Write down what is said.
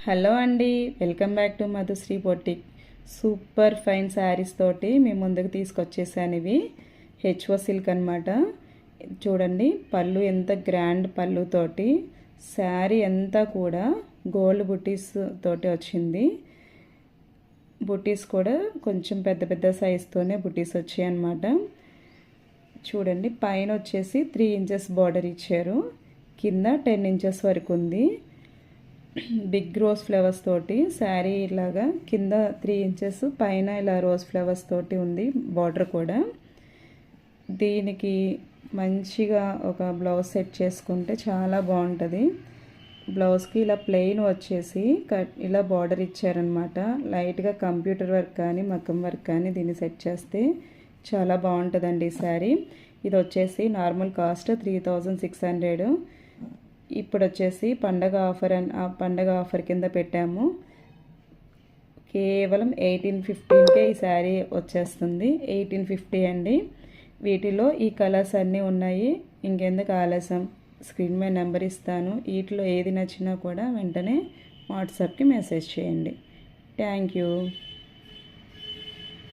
Hello అండి, welcome back to Madhushree boutique. Super fine saris తోటి మేము ముందుకు తీసుకొచ్చేసాను. ఇవి హెచ్ఓ సిల్క్ అనమాట. చూడండి, పళ్ళు ఎంత గ్రాండ్ పళ్ళు తోటి, శారీ అంతా కూడా గోల్డ్ బుటీస్ తోటి వచ్చింది. బుటీస్ కూడా కొంచెం పెద్ద పెద్ద సైజుతోనే బుటీస్ వచ్చాయి అన్నమాట. చూడండి, పైన వచ్చేసి 3 ఇంచెస్ బార్డర్ ఇచ్చారు, కింద 10 ఇంచెస్ వరకు ఉంది. బిగ్ రోజ్ ఫ్లవర్స్ తోటి శారీ ఇలాగా కింద 3 ఇంచెస్, పైన ఇలా రోజ్ ఫ్లవర్స్ తోటి ఉంది బార్డర్ కూడా. దీనికి మంచిగా ఒక బ్లౌజ్ సెట్ చేసుకుంటే చాలా బాగుంటుంది. బ్లౌజ్కి ఇలా ప్లెయిన్ వచ్చేసి ఇలా బార్డర్ ఇచ్చారనమాట. లైట్గా కంప్యూటర్ వర్క్ కానీ మగ్గం వర్క్ కానీ దీన్ని సెట్ చేస్తే చాలా బాగుంటుందండి ఈ శారీ. ఇది వచ్చేసి నార్మల్ కాస్ట్ 3600. ఇప్పుడు వచ్చేసి పండగ ఆఫర్ కింద పెట్టాము. కేవలం 1815కే ఈ శారీ వచ్చేస్తుంది. 1850 అండి. వీటిలో ఈ కలర్స్ అన్నీ ఉన్నాయి. ఇంకెందుకు ఆలస్యం, స్క్రీన్ మీద నెంబర్ ఇస్తాను. వీటిలో ఏది నచ్చినా కూడా వెంటనే వాట్సాప్కి మెసేజ్ చేయండి. Thank you.